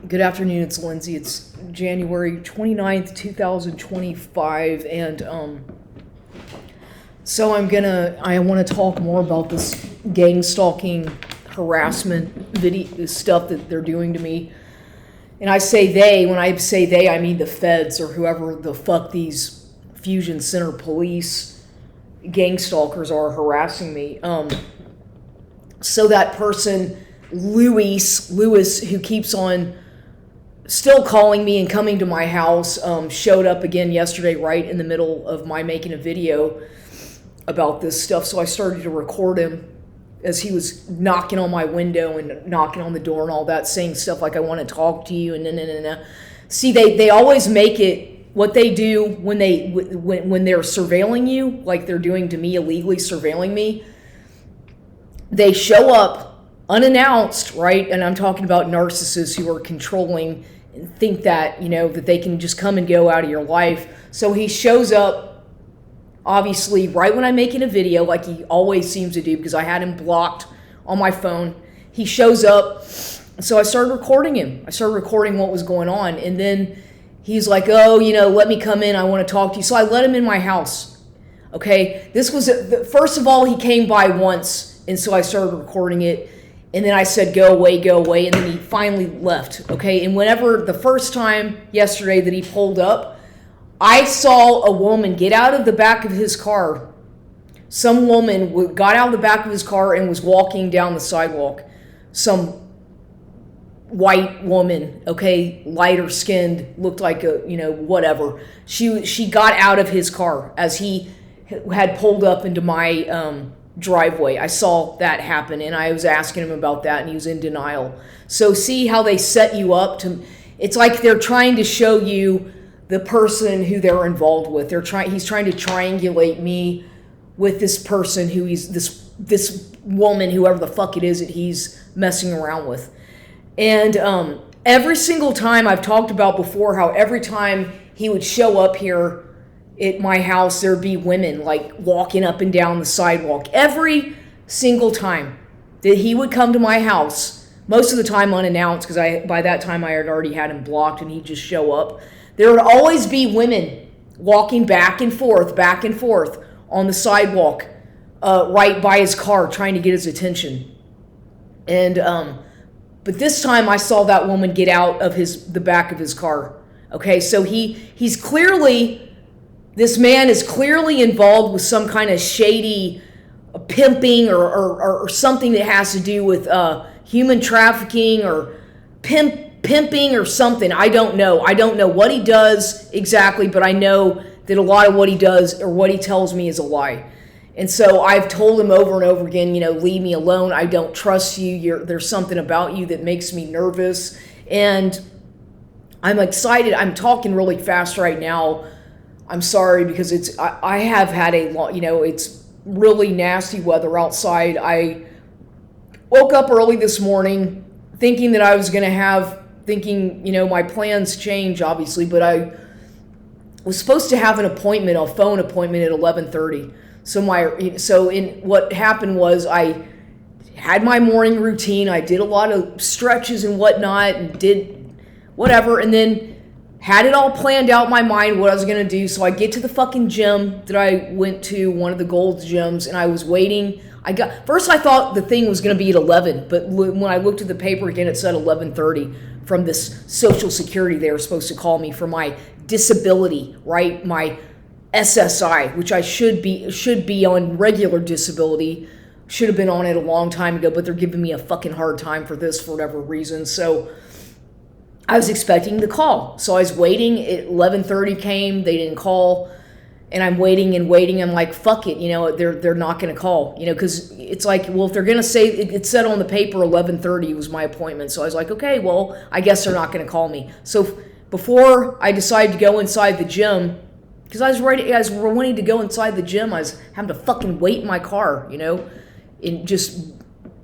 Good afternoon, it's Lindsay. It's January 29th, 2025, and so I want to talk more about this gang stalking harassment video stuff that they're doing to me. And I say they, when I say they, I mean the feds or whoever the fuck these Fusion Center police gang stalkers are harassing me. So that person, Lewis, who keeps on still calling me and coming to my house, showed up again yesterday right in the middle of my making a video about this stuff. So I started to record him as he was knocking on my window and knocking on the door and all that, saying stuff like, I want to talk to you, and nah. See, they always make it what they do when they're surveilling you, like they're doing to me, illegally surveilling me. They show up unannounced, right? And I'm talking about narcissists who are controlling and think that, that they can just come and go out of your life. So he shows up, obviously, right when I'm making a video, like he always seems to do, because I had him blocked on my phone. He shows up, so I started recording him. I started recording what was going on, and then he's like, oh, let me come in, I want to talk to you. So I let him in my house, okay? This was, first of all, he came by once, and so I started recording it. And then I said, go away, and then he finally left, okay? And whenever, the first time yesterday that he pulled up, I saw a woman get out of the back of his car. Some woman got out of the back of his car and was walking down the sidewalk. Some white woman, okay, lighter skinned, looked like a, whatever. She got out of his car as he had pulled up into my driveway. I saw that happen, and I was asking him about that, and he was in denial. So see how they set you up to, it's like they're trying to show you the person who they're involved with. He's trying to triangulate me with this person who he's, this woman, whoever the fuck it is that he's messing around with. And every single time, I've talked about before how every time he would show up here at my house, there'd be women like walking up and down the sidewalk. Every single time that he would come to my house, most of the time unannounced, because by that time I had already had him blocked, and he'd just show up. There would always be women walking back and forth on the sidewalk, right by his car, trying to get his attention. And but this time I saw that woman get out of the back of his car. Okay, so he's clearly. This man is clearly involved with some kind of shady pimping or something that has to do with human trafficking or pimping or something. I don't know. I don't know what he does exactly, but I know that a lot of what he does or what he tells me is a lie. And so I've told him over and over again, leave me alone. I don't trust you. There's something about you that makes me nervous. And I'm excited. I'm talking really fast right now. I'm sorry, because I have had a long, it's really nasty weather outside. I woke up early this morning thinking that I was going to my plans change, obviously, but I was supposed to have a phone appointment at 11:30. So what happened was I had my morning routine. I did a lot of stretches and whatnot and did whatever, and then had it all planned out in my mind what I was going to do. So I get to the fucking gym that I went to, one of the gold gyms, and I was waiting. First I thought the thing was going to be at 11, but when I looked at the paper again, it said 11:30 from this Social Security they were supposed to call me for my disability, right? My SSI, which I should be on regular disability, should have been on it a long time ago, but they're giving me a fucking hard time for this for whatever reason. So I was expecting the call. So I was waiting. At 11:30 came. They didn't call. And I'm waiting. I'm like, fuck it. They're not going to call. Because it's like, well, if they're going to say, it said on the paper 11:30 was my appointment. So I was like, okay, well, I guess they're not going to call me. So before I decided to go inside the gym, because I was wanting to go inside the gym, I was having to fucking wait in my car, and just,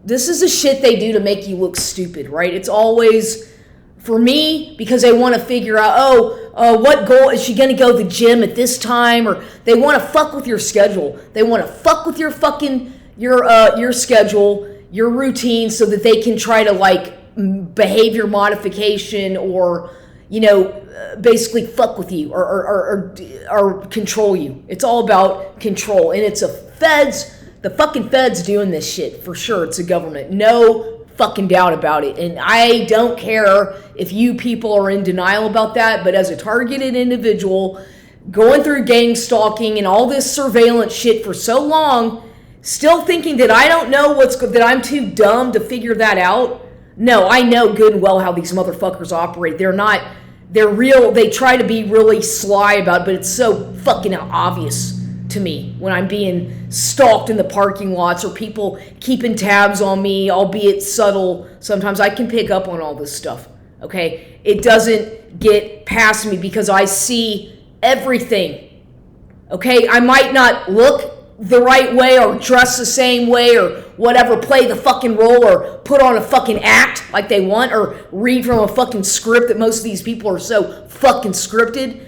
this is the shit they do to make you look stupid, right? It's always, for me, because they want to figure out, what goal is she going to go to the gym at this time, or they want to fuck with your schedule. They want to fuck with your fucking your schedule, your routine, so that they can try to behavior modification or, basically fuck with you or control you. It's all about control. And it's the fucking feds doing this shit for sure. It's the government. No fucking doubt about it. And I don't care if you people are in denial about that, but as a targeted individual going through gang stalking and all this surveillance shit for so long, still thinking that I don't know that I'm too dumb to figure that out. No, I know good and well how these motherfuckers operate. They're real. They try to be really sly about it, but it's so fucking obvious to me when I'm being stalked in the parking lots or people keeping tabs on me, albeit subtle. Sometimes I can pick up on all this stuff, okay? It doesn't get past me because I see everything, okay? I might not look the right way or dress the same way or whatever, play the fucking role or put on a fucking act like they want or read from a fucking script that most of these people are so fucking scripted.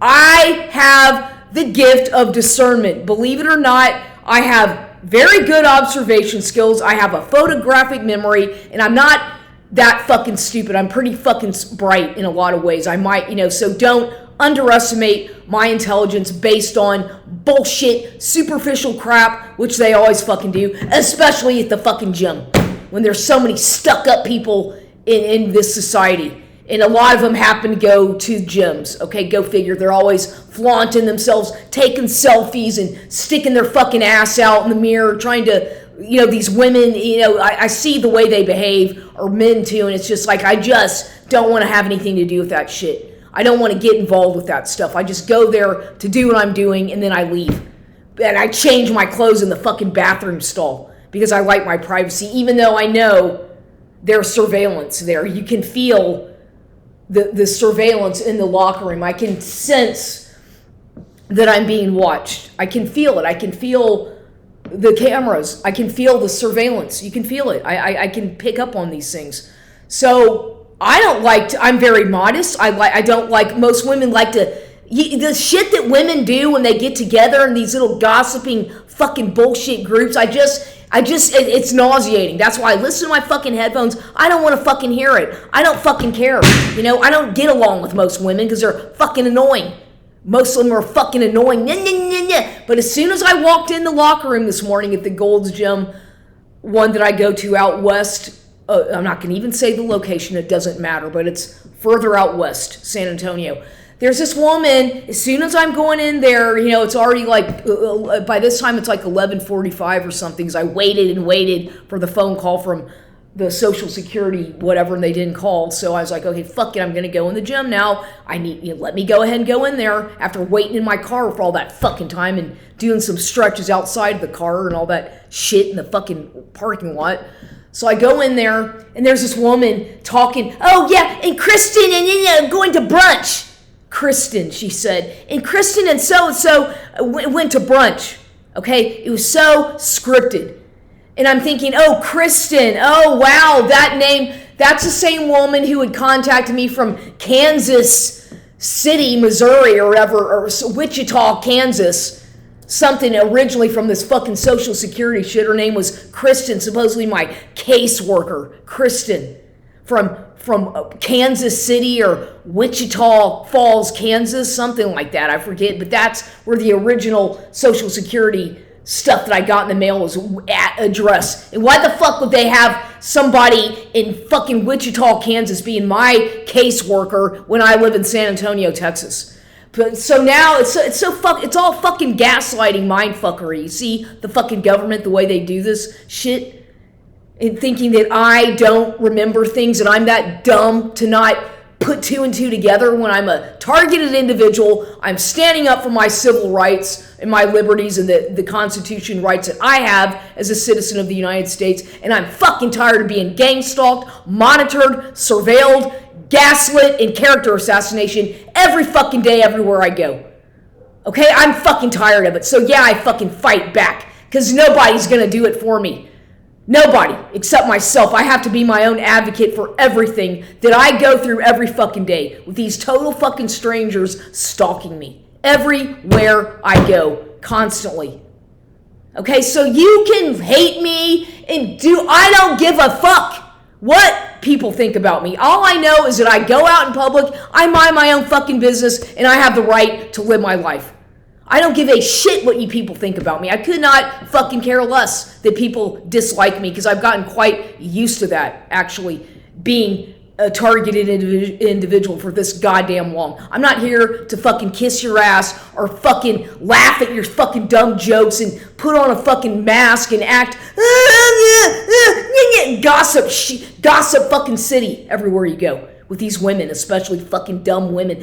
I have the gift of discernment. Believe it or not, I have very good observation skills. I have a photographic memory, and I'm not that fucking stupid. I'm pretty fucking bright in a lot of ways. I might, so don't underestimate my intelligence based on bullshit, superficial crap, which they always fucking do, especially at the fucking gym, when there's so many stuck-up people in this society. And a lot of them happen to go to gyms, okay? Go figure. They're always flaunting themselves, taking selfies and sticking their fucking ass out in the mirror, trying to, these women, I see the way they behave, or men too, and it's just like, I just don't want to have anything to do with that shit. I don't want to get involved with that stuff. I just go there to do what I'm doing, and then I leave. And I change my clothes in the fucking bathroom stall because I like my privacy, even though I know there's surveillance there. You can feel the surveillance in the locker room. I can sense that I'm being watched. I can feel it. I can feel the cameras. I can feel the surveillance. You can feel it. I can pick up on these things. So I don't like to, I'm very modest. I don't like, most women like to, the shit that women do when they get together in these little gossiping fucking bullshit groups, it's nauseating. That's why I listen to my fucking headphones. I don't want to fucking hear it. I don't fucking care. I don't get along with most women because they're fucking annoying. Most of them are fucking annoying. But as soon as I walked in the locker room this morning at the Gold's Gym, one that I go to out west, I'm not going to even say the location, it doesn't matter, but it's further out west, San Antonio. There's this woman, as soon as I'm going in there, it's already like, by this time it's like 11:45 or something, because I waited and waited for the phone call from the Social Security, whatever, and they didn't call. So I was like, okay, fuck it, I'm going to go in the gym now. Let me go ahead and go in there after waiting in my car for all that fucking time and doing some stretches outside the car and all that shit in the fucking parking lot. So I go in there, and there's this woman talking, oh yeah, and Kristen, and going to brunch. Kristen, she said, and Kristen and so-and-so went to brunch, okay? It was so scripted. And I'm thinking, oh, Kristen, oh, wow, that name, that's the same woman who had contacted me from Kansas City, Missouri, or whatever, or Wichita, Kansas, something originally from this fucking Social Security shit. Her name was Kristen, supposedly my caseworker, Kristen, from Kansas City or Wichita Falls, Kansas, something like that. I forget, but that's where the original Social Security stuff that I got in the mail was at address. And why the fuck would they have somebody in fucking Wichita, Kansas being my caseworker when I live in San Antonio, Texas? But so now it's all fucking gaslighting mindfuckery. You see the fucking government, the way they do this shit, and thinking that I don't remember things, and I'm that dumb to not put two and two together when I'm a targeted individual. I'm standing up for my civil rights and my liberties and the Constitution rights that I have as a citizen of the United States, and I'm fucking tired of being gang stalked, monitored, surveilled, gaslit, and character assassination every fucking day everywhere I go. Okay, I'm fucking tired of it. So yeah, I fucking fight back, because nobody's gonna do it for me. Nobody except myself. I have to be my own advocate for everything that I go through every fucking day with these total fucking strangers stalking me everywhere I go, constantly. Okay, so you can hate me and I don't give a fuck what people think about me. All I know is that I go out in public, I mind my own fucking business, and I have the right to live my life. I don't give a shit what you people think about me. I could not fucking care less that people dislike me, because I've gotten quite used to that, actually, being a targeted individual for this goddamn long. I'm not here to fucking kiss your ass or fucking laugh at your fucking dumb jokes and put on a fucking mask and act gossip fucking city everywhere you go with these women, especially fucking dumb women.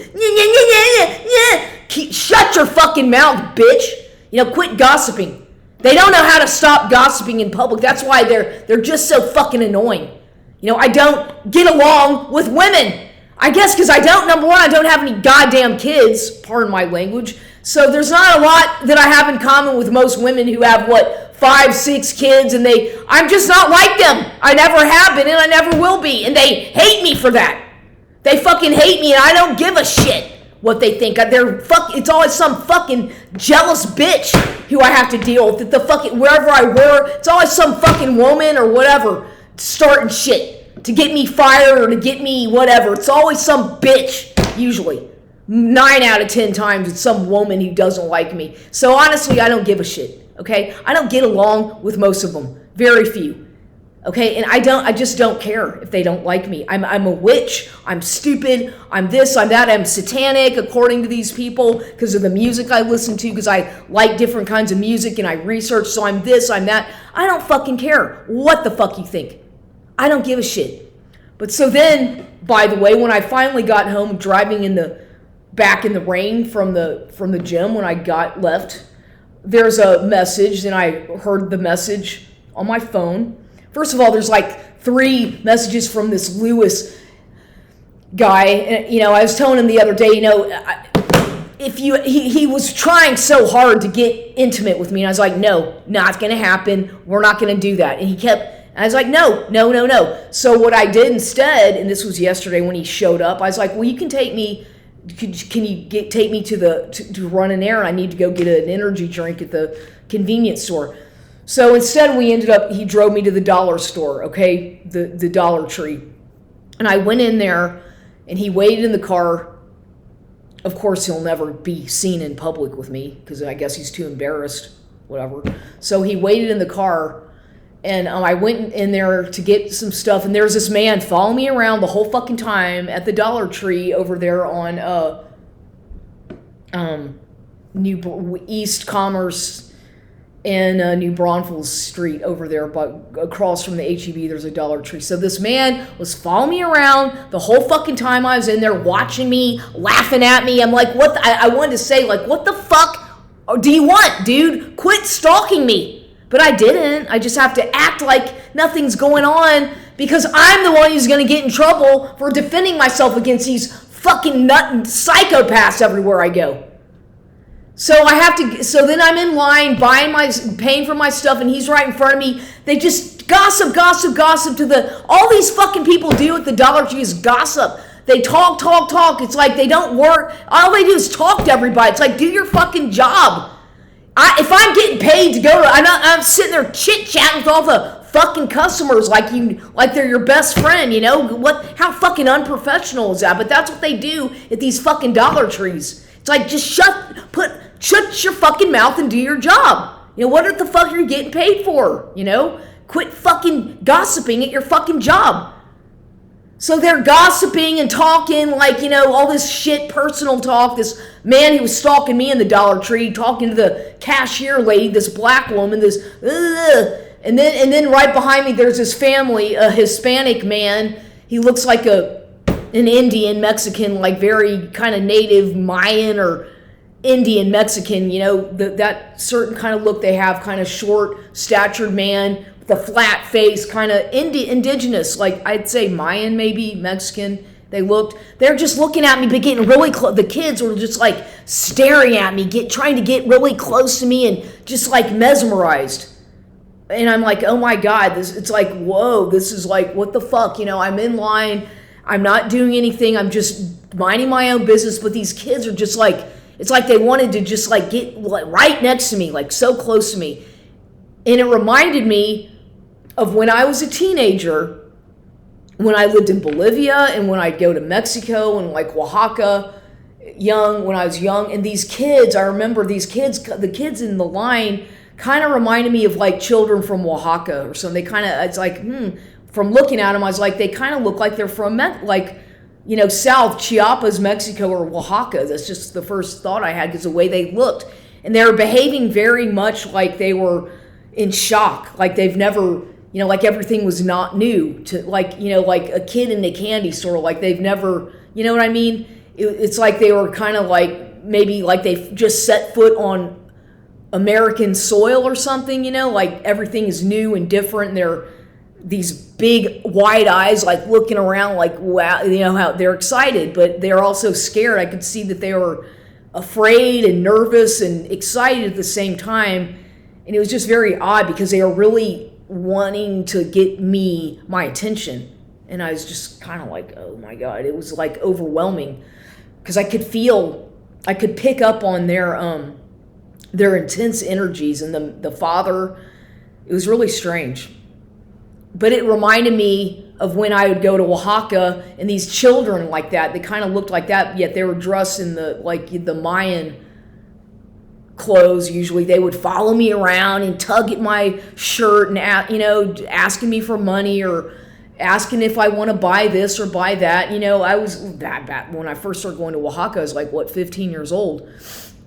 Shut your fucking mouth, bitch. Quit gossiping. They don't know how to stop gossiping in public. That's why they're just so fucking annoying. I don't get along with women. I guess because number one, I don't have any goddamn kids, pardon my language. So there's not a lot that I have in common with most women who have, 5, 6 kids, and I'm just not like them. I never have been, and I never will be. And they hate me for that. They fucking hate me, and I don't give a shit what they think. It's always some fucking jealous bitch who I have to deal with. Wherever I work, it's always some fucking woman or whatever starting shit to get me fired or to get me whatever. It's always some bitch, usually. 9 out of 10 times it's some woman who doesn't like me. So honestly, I don't give a shit, okay? I don't get along with most of them. Very few. Okay, and I just don't care if they don't like me. I'm a witch, I'm stupid, I'm this, I'm that, I'm satanic according to these people because of the music I listen to, because I like different kinds of music and I research, so I'm this, I'm that. I don't fucking care what the fuck you think. I don't give a shit. But so then, by the way, when I finally got home driving back in the rain from the gym when I got left, there's a message, and I heard the message on my phone. First of all, there's 3 messages from this Lewis guy. And, I was telling him the other day, he was trying so hard to get intimate with me, and I was like, no, not gonna happen. We're not gonna do that. And I was like, no. So what I did instead, and this was yesterday when he showed up, I was like, well, you can take me. Can you take me to run an errand? I need to go get an energy drink at the convenience store. So instead, he drove me to the dollar store, okay, the Dollar Tree. And I went in there, and he waited in the car. Of course, he'll never be seen in public with me, because I guess he's too embarrassed, whatever. So he waited in the car, and I went in there to get some stuff, and there's this man following me around the whole fucking time at the Dollar Tree over there on East Commerce and New Braunfels Street over there, but across from the HEB, there's a Dollar Tree. So this man was following me around the whole fucking time I was in there, watching me, laughing at me. I'm like, what? I wanted to say, what the fuck do you want, dude? Quit stalking me. But I didn't. I just have to act like nothing's going on because I'm the one who's going to get in trouble for defending myself against these fucking psychopaths everywhere I go. So then I'm in line paying for my stuff, and he's right in front of me. They just gossip to all these fucking people do at the Dollar Tree is gossip. They talk. It's like they don't work. All they do is talk to everybody. It's like, do your fucking job. If I'm getting paid to go I'm sitting there chit-chatting with all the fucking customers like they're your best friend, how fucking unprofessional is that? But that's what they do at these fucking Dollar Trees. It's like, just shut your fucking mouth and do your job. What the fuck are you getting paid for? Quit fucking gossiping at your fucking job. So they're gossiping and talking all this shit, personal talk. This man who was stalking me in the Dollar Tree, talking to the cashier lady, this black woman, and then right behind me there's this family, a Hispanic man. He looks like an Indian Mexican, very kind of native Mayan or Indian Mexican, that certain kind of look they have, kind of short statured man. The flat face, kind of indigenous, I'd say Mayan, maybe Mexican. They're just looking at me, but getting really close. The kids were just staring at me, trying to get really close to me, and just mesmerized. And I'm like, oh my God, it's whoa, this is what the fuck, I'm in line, I'm not doing anything, I'm just minding my own business, but these kids are just it's like they wanted to just get right next to me, so close to me. And it reminded me of when I was a teenager, when I lived in Bolivia and when I'd go to Mexico and like Oaxaca, when I was young. And these kids, I remember these kids, the kids in the line kind of reminded me of like children from Oaxaca or something. They kind of, it's like, from looking at them, I was like, they kind of look like they're from South Chiapas, Mexico, or Oaxaca. That's just the first thought I had because the way they looked. And they were behaving very much like they were in shock, like they've never, like everything was not new to, like a kid in a candy store, like they've never, you know what I mean? It's like they were kind of like, maybe like they just set foot on American soil or something, like everything is new and different. And they're these big wide eyes, like looking around like, wow, how they're excited, but they're also scared. I could see that they were afraid and nervous and excited at the same time. And it was just very odd because they were really wanting to get my attention. And I was just kind of like, oh my God, it was like overwhelming because I could pick up on their intense energies. And the father, it was really strange. But it reminded me of when I would go to Oaxaca and these children like that, they kind of looked like that, yet they were dressed in the Mayan clothes. Usually they would follow me around and tug at my shirt and asking me for money or asking if I want to buy this or buy that. I was that when I first started going to Oaxaca, I was like 15 years old,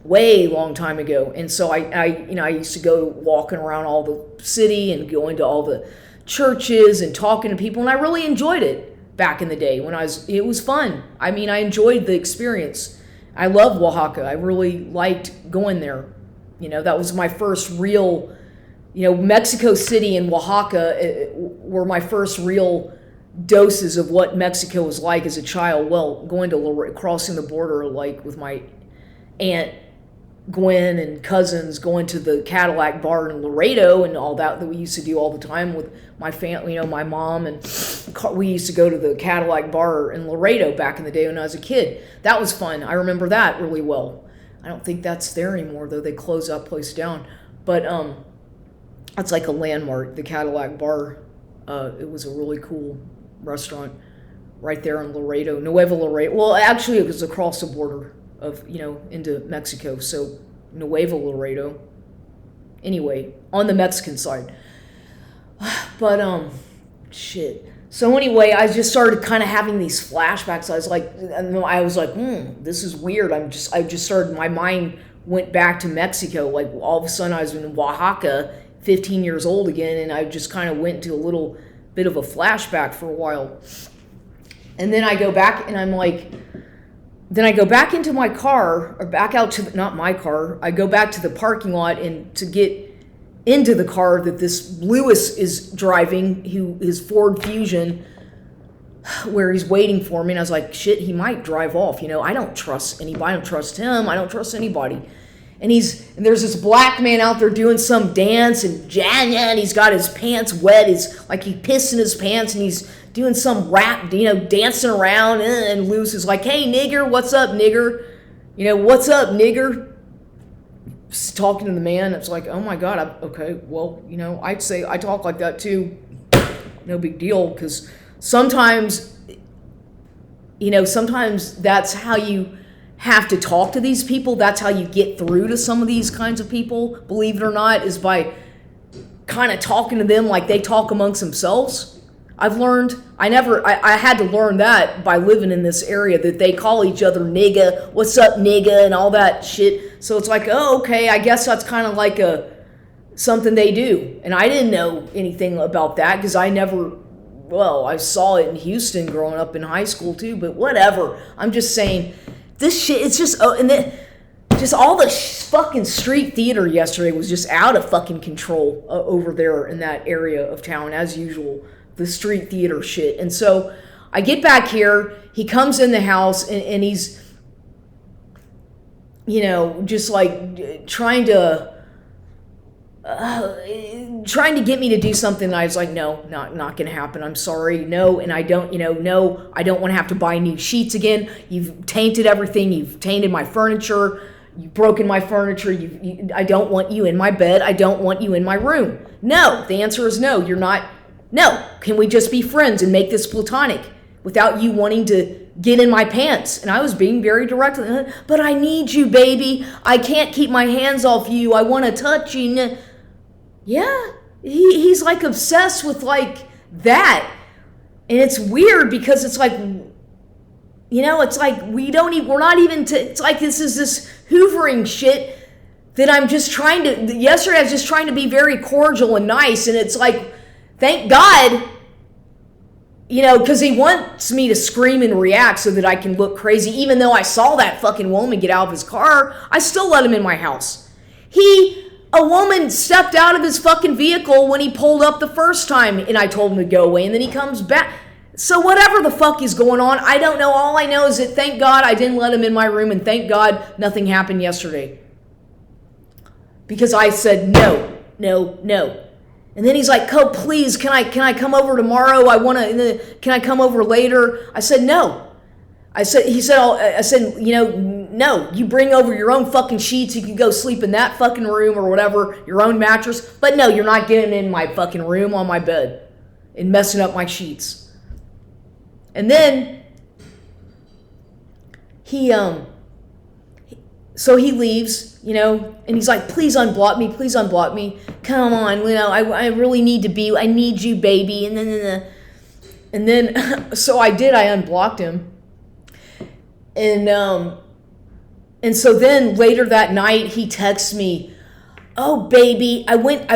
way long time ago. And so I used to go walking around all the city and going to all the churches and talking to people, and I really enjoyed it back in the day it was fun. I mean, I enjoyed the experience. I love Oaxaca. I really liked going there. That was my first real, Mexico City and Oaxaca were my first real doses of what Mexico was like as a child. Well, going to crossing the border, like with my aunt Gwen and cousins, going to the Cadillac bar in Laredo and all that we used to do all the time with my family, my mom, and we used to go to the Cadillac bar in Laredo back in the day when I was a kid. That was fun. I remember that really well. I don't think that's there anymore, though. They closed that place down. But that's like a landmark, the Cadillac bar. It was a really cool restaurant right there in Laredo, Nuevo Laredo. Well, actually, it was across the border of, into Mexico. So Nuevo Laredo. Anyway, on the Mexican side. But, shit. So anyway, I just started kind of having these flashbacks. I was like, this is weird. I just started, my mind went back to Mexico. Like all of a sudden I was in Oaxaca, 15 years old again. And I just kind of went into a little bit of a flashback for a while. And then I go back and I'm like, then I go back into my car, or back out to, not my car, I go back to the parking lot and to get into the car that this Lewis is driving, his Ford Fusion, where he's waiting for me. And I was like, shit, he might drive off. I don't trust anybody. I don't trust him. I don't trust anybody. And there's this black man out there doing some dance and he's got his pants wet. It's like he pissed in his pants and he's doing some rap, dancing around. And Lewis is like, hey, nigger, what's up, nigger? What's up, nigger? Talking to the man. It's like, oh my God, okay, well, I'd say I talk like that too. No big deal, because sometimes that's how you have to talk to these people. That's how you get through to some of these kinds of people, believe it or not, is by kind of talking to them like they talk amongst themselves. I've learned, I had to learn that by living in this area, that they call each other nigga, what's up nigga, and all that shit. So it's like, oh, okay, I guess that's kind of like something they do. And I didn't know anything about that because I saw it in Houston growing up in high school too, but whatever. I'm just saying, this shit, it's just, just all the fucking street theater yesterday was just out of fucking control over there in that area of town, as usual. The street theater shit. And so I get back here, he comes in the house and he's, just like trying to get me to do something. And I was like, no, not gonna happen. I'm sorry. No. And I don't, no, I don't want to have to buy new sheets again. You've tainted everything. You've tainted my furniture. You've broken my furniture. I don't want you in my bed. I don't want you in my room. No, the answer is no. You're not No, can we just be friends and make this platonic without you wanting to get in my pants? And I was being very direct. But I need you, baby. I can't keep my hands off you. I want to touch you. Yeah, he's like obsessed with like that. And it's weird because it's like, it's like we're not even, it's like this is this hoovering shit that I'm just trying to, yesterday I was just trying to be very cordial and nice. And it's like, thank God, because he wants me to scream and react so that I can look crazy. Even though I saw that fucking woman get out of his car, I still let him in my house. A woman stepped out of his fucking vehicle when he pulled up the first time, and I told him to go away, and then he comes back. So whatever the fuck is going on, I don't know. All I know is that thank God I didn't let him in my room, and thank God nothing happened yesterday. Because I said no. And then he's like, "Co, please, can I come over tomorrow? Can I come over later?" I said no. I said, no, you bring over your own fucking sheets. You can go sleep in that fucking room or whatever, your own mattress. But no, you're not getting in my fucking room on my bed and messing up my sheets. And then so he leaves, and he's like, please unblock me. Come on, I really need I need you, baby. And then, so I did, I unblocked him. And so then later that night he texts me, "Oh baby, I went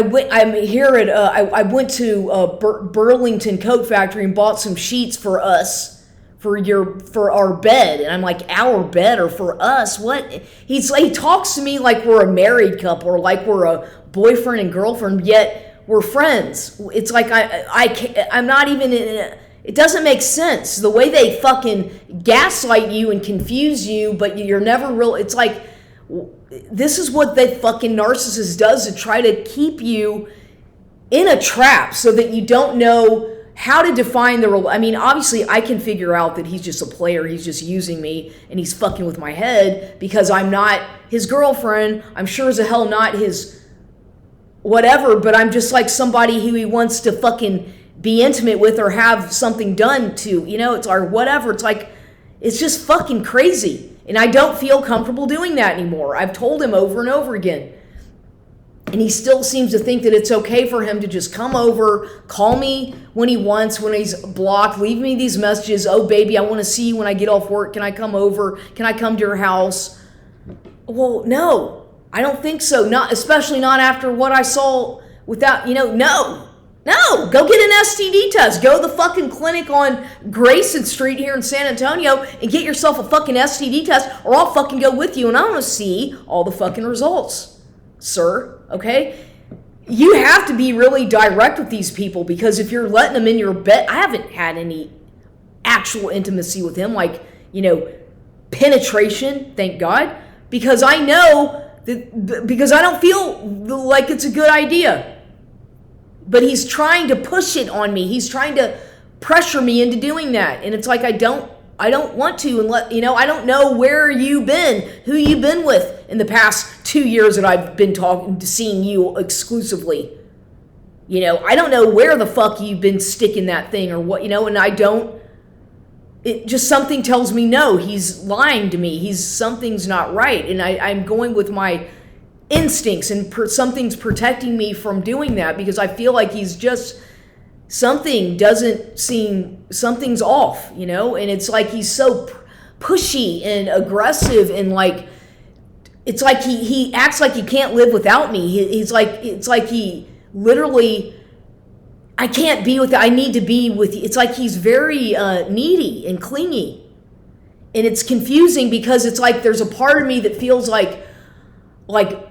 to Burlington Coat Factory and bought some sheets for us for our bed." And I'm like, "Our bed or for us? What?" He talks to me like we're a married couple or like we're a boyfriend and girlfriend, yet we're friends. It's like I'm not even in it doesn't make sense. The way they fucking gaslight you and confuse you, but you're never real. It's like, this is what the fucking narcissist does to try to keep you in a trap so that you don't know how to define the role. I mean, obviously I can figure out that he's just a player. He's just using me and he's fucking with my head because I'm not his girlfriend. I'm sure as a hell not his whatever, but I'm just like somebody who he wants to fucking be intimate with or have something done to, it's or whatever. It's like, it's just fucking crazy. And I don't feel comfortable doing that anymore. I've told him over and over again. And he still seems to think that it's okay for him to just come over, call me when he wants, when he's blocked, leave me these messages. "Oh baby, I want to see you when I get off work. Can I come over? Can I come to your house?" Well, no, I don't think so. Not, especially not after what I saw without, No, go get an STD test. Go to the fucking clinic on Grayson Street here in San Antonio and get yourself a fucking STD test, or I'll fucking go with you and I want to see all the fucking results, sir, okay? You have to be really direct with these people because if you're letting them in your bed, I haven't had any actual intimacy with him, like, penetration, thank God, because I know that, because I don't feel like it's a good idea. But he's trying to push it on me. He's trying to pressure me into doing that. And it's like, I don't want to, and I don't know where you've been, who you've been with in the past 2 years that I've been seeing you exclusively. I don't know where the fuck you've been sticking that thing or what, and it just, something tells me no, he's lying to me. Something's not right. And I'm going with my instincts, and something's protecting me from doing that because I feel like he's just, something's off, and it's like he's so pushy and aggressive and like, it's like he acts like he can't live without me. He's like, it's like he literally, I can't be with you, I need to be with you. It's like he's very needy and clingy, and it's confusing because it's like there's a part of me that feels like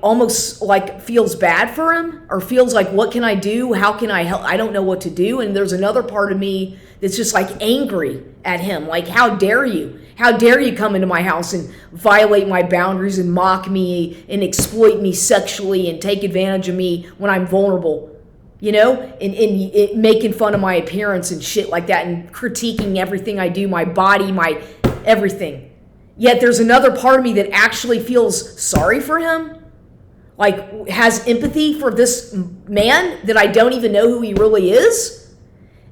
almost like feels bad for him, or feels like, what can I do? How can I help? I don't know what to do. And there's another part of me that's just like angry at him. Like, how dare you? How dare you come into my house and violate my boundaries and mock me and exploit me sexually and take advantage of me when I'm vulnerable, and making fun of my appearance and shit like that and critiquing everything I do, my body, my everything. Yet there's another part of me that actually feels sorry for him, like has empathy for this man that I don't even know who he really is.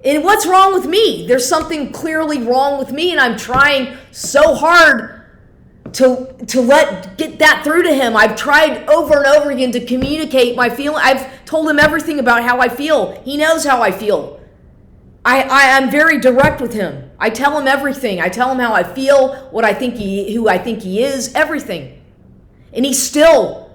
And what's wrong with me? There's something clearly wrong with me, and I'm trying so hard to get that through to him. I've tried over and over again to communicate my feeling. I've told him everything about how I feel. He knows how I feel. I'm very direct with him. I tell him everything. I tell him how I feel, who I think he is, everything. And he still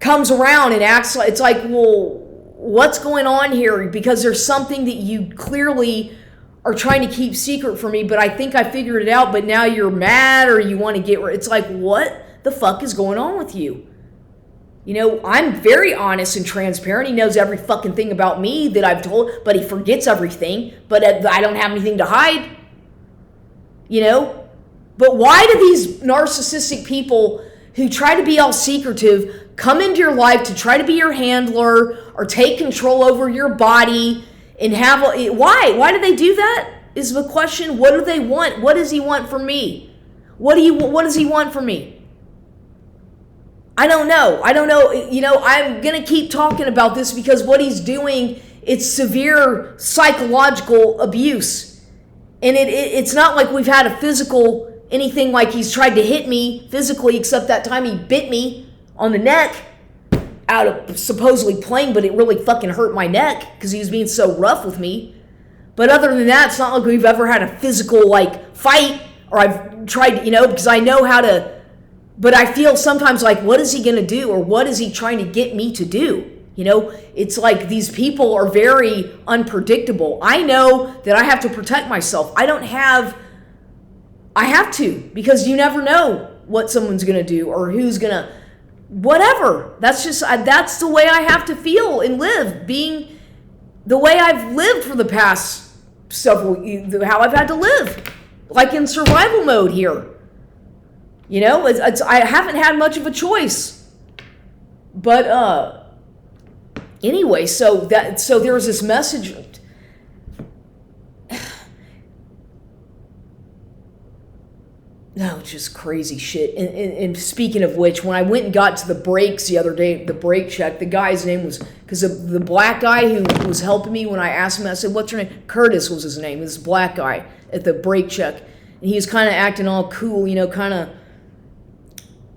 comes around and acts like, it's like, well, what's going on here? Because there's something that you clearly are trying to keep secret from me, but I think I figured it out, but now you're mad or you want to get rid. It's like, what the fuck is going on with you? You know, I'm very honest and transparent. He knows every fucking thing about me that I've told, but he forgets everything, but I don't have anything to hide. You know? But why do these narcissistic people who try to be all secretive come into your life to try to be your handler or take control over your body and have why do they do that is the question. What do they want? What does he want from me? What does he want from me? I don't know. You know, I'm gonna keep talking about this because what he's doing, it's severe psychological abuse. And it's not like we've had a physical anything, like he's tried to hit me physically, except that time he bit me on the neck out of supposedly playing, but it really fucking hurt my neck because he was being so rough with me. But other than that, it's not like we've ever had a physical like fight, or I've tried, you know, because I know how to, but I feel sometimes like, what is he going to do, or what is he trying to get me to do? You know, it's like these people are very unpredictable. I know that I have to protect myself. I have to, because you never know what someone's going to do or who's going to, whatever. That's the way I have to feel and live, being the way I've lived for the past how I've had to live, like in survival mode here. You know, I haven't had much of a choice. But anyway, so there was this message. No, just crazy shit. And speaking of which, when I went and got to the brakes the other day, the brake check, the guy's name was, because the black guy who was helping me, when I asked him, I said, what's your name? Curtis was his name, this black guy at the brake check. And he was kind of acting all cool, you know, kind of.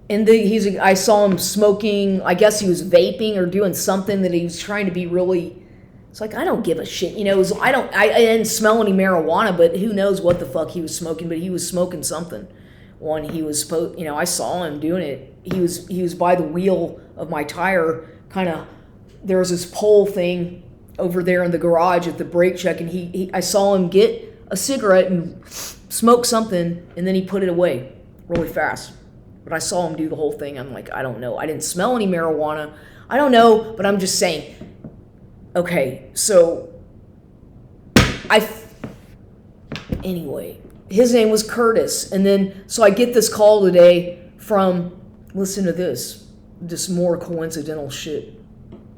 And I saw him smoking, I guess he was vaping or doing something that he was trying to be really, it's like, I don't give a shit, you know. I didn't smell any marijuana, but who knows what the fuck he was smoking, but he was smoking something. When he was supposed, you know, I saw him doing it. He was by the wheel of my tire, kind of. There was this pole thing over there in the garage at the brake check, and I saw him get a cigarette and smoke something, and then he put it away really fast. But I saw him do the whole thing. I'm like, I don't know. I didn't smell any marijuana. I don't know, but I'm just saying. Okay, so anyway. His name was Curtis, and then, so I get this call today from, listen to this, just more coincidental shit,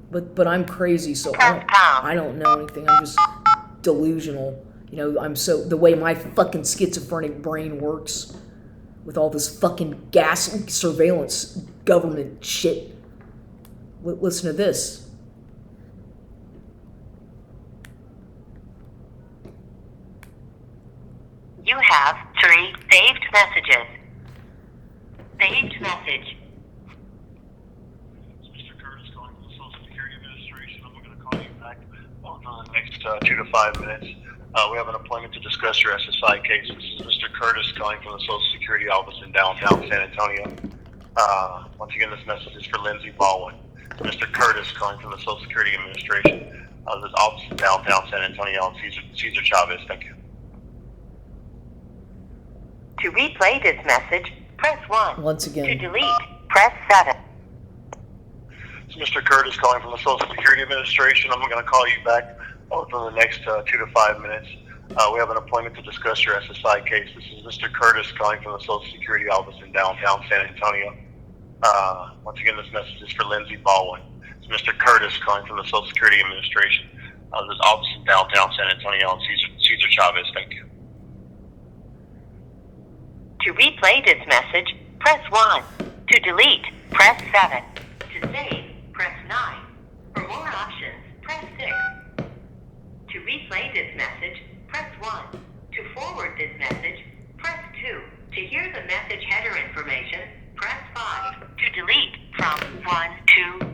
but I'm crazy, so I don't know anything, I'm just delusional, you know, the way my fucking schizophrenic brain works, with all this fucking gas surveillance government shit. Listen to this. You have 3 saved messages. Saved message. Mr. Curtis calling from the Social Security Administration. I'm going to call you back on the next 2 to 5 minutes. We have an appointment to discuss your SSI case. This is Mr. Curtis calling from the Social Security office in downtown San Antonio. Once again, this message is for Lindsay Baldwin. Mr. Curtis calling from the Social Security Administration. This office in downtown San Antonio on Cesar Chavez. Thank you. To replay this message, press 1. Once again. To delete, press 7. It's Mr. Curtis calling from the Social Security Administration. I'm going to call you back within the next 2 to 5 minutes. We have an appointment to discuss your SSI case. This is Mr. Curtis calling from the Social Security office in downtown San Antonio. Once again, this message is for Lindsay Baldwin. It's Mr. Curtis calling from the Social Security Administration. This office in downtown San Antonio on Cesar Chavez. Thank you. To replay this message, press 1. To delete, press 7. To save, press 9. For more options, press 6. To replay this message, press 1. To forward this message, press 2. To hear the message header information, press 5. To delete from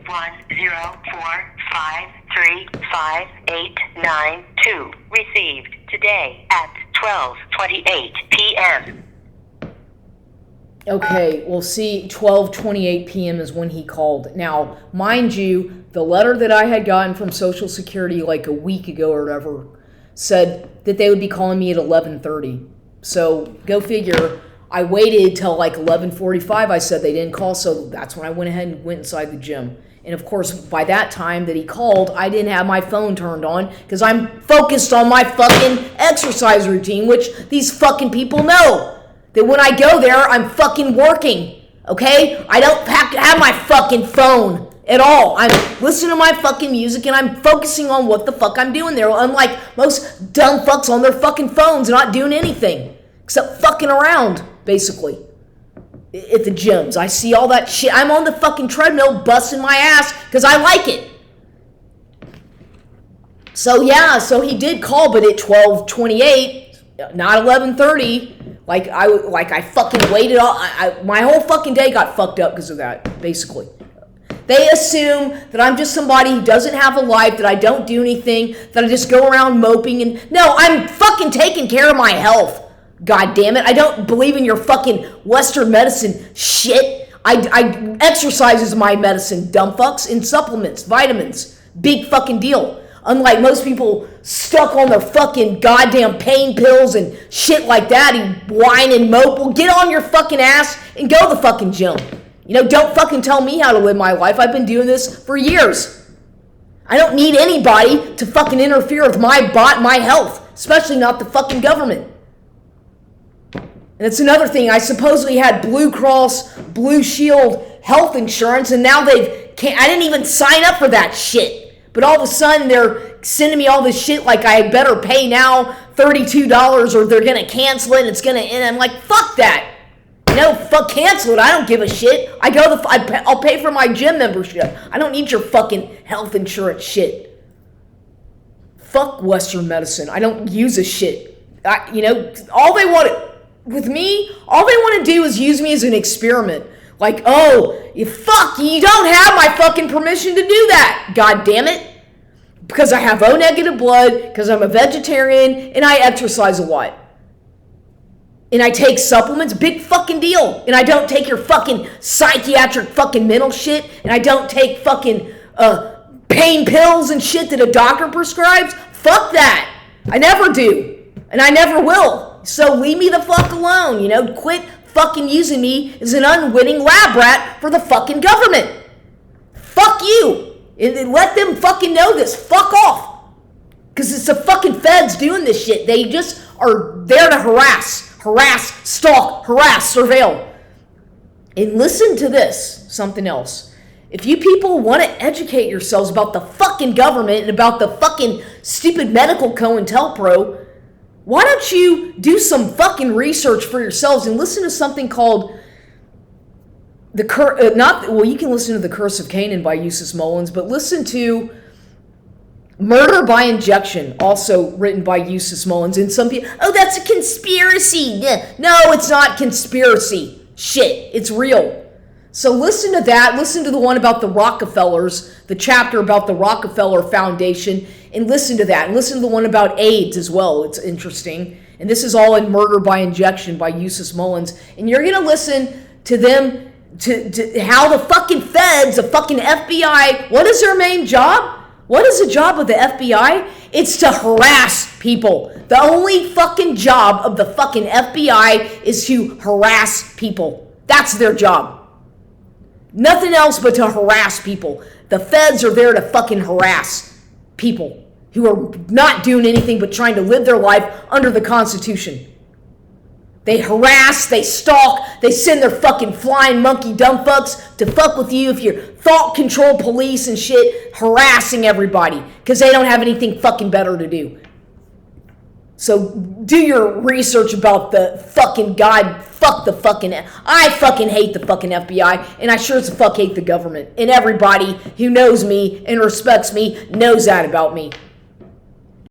12104535892. Received today at 12:28 p.m. Okay, well, see, 12:28 p.m. is when he called. Now, mind you, the letter that I had gotten from Social Security like a week ago or whatever said that they would be calling me at 11:30. So, go figure. I waited till like 11:45. I said they didn't call, so that's when I went ahead and went inside the gym. And of course, by that time that he called, I didn't have my phone turned on because I'm focused on my fucking exercise routine, which these fucking people know. That when I go there, I'm fucking working, okay? I don't have my fucking phone at all. I'm listening to my fucking music and I'm focusing on what the fuck I'm doing there. Unlike most dumb fucks on their fucking phones not doing anything. Except fucking around, basically. At the gyms. I see all that shit. I'm on the fucking treadmill busting my ass because I like it. So yeah, so he did call, but at 12:28, not 11:30. Like I fucking waited all. My whole fucking day got fucked up because of that. Basically, they assume that I'm just somebody who doesn't have a life, that I don't do anything, that I just go around moping. And no, I'm fucking taking care of my health. God damn it! I don't believe in your fucking Western medicine shit. I exercise is my medicine, dumb fucks, and supplements, vitamins, big fucking deal. Unlike most people stuck on their fucking goddamn pain pills and shit like that, who whine and mope. Well, get on your fucking ass and go to the fucking gym. You know, don't fucking tell me how to live my life. I've been doing this for years. I don't need anybody to fucking interfere with my health, especially not the fucking government. And it's another thing. I supposedly had Blue Cross, Blue Shield health insurance, and now I didn't even sign up for that shit. But all of a sudden, they're sending me all this shit like I better pay now $32 or they're going to cancel it and it's going to end. I'm like, fuck that. No, fuck cancel it. I don't give a shit. I'll pay for my gym membership. I don't need your fucking health insurance shit. Fuck Western medicine. I don't use a shit. All they want to do is use me as an experiment. Like, oh, you don't have my fucking permission to do that. God damn it. Because I have O negative blood, because I'm a vegetarian, and I exercise a lot. And I take supplements, big fucking deal. And I don't take your fucking psychiatric fucking mental shit, and I don't take fucking pain pills and shit that a doctor prescribes. Fuck that. I never do. And I never will. So leave me the fuck alone, quit fucking using me as an unwitting lab rat for the fucking government. Fuck you. And let them fucking know this. Fuck off. Because it's the fucking feds doing this shit. They just are there to harass, stalk, surveil. And listen to this, something else. If you people want to educate yourselves about the fucking government and about the fucking stupid medical COINTELPRO, why don't you do some fucking research for yourselves and listen to something called you can listen to The Curse of Canaan by Eustace Mullins, but listen to Murder by Injection, also written by Eustace Mullins. And some people, oh, that's a conspiracy. No, it's not conspiracy. Shit, it's real. So listen to that. Listen to the one about the Rockefellers, the chapter about the Rockefeller Foundation, and listen to that. And listen to the one about AIDS as well. It's interesting. And this is all in Murder by Injection by Eustace Mullins. And you're going to listen to them, to how the fucking feds, the fucking FBI, what is their main job? What is the job of the FBI? It's to harass people. The only fucking job of the fucking FBI is to harass people. That's their job. Nothing else but to harass people. The feds are there to fucking harass people who are not doing anything but trying to live their life under the Constitution. They harass, they stalk, they send their fucking flying monkey dumb fucks to fuck with you if you're thought control police and shit, harassing everybody because they don't have anything fucking better to do. So do your research about the fucking I fucking hate the fucking FBI, and I sure as fuck hate the government. And everybody who knows me and respects me knows that about me.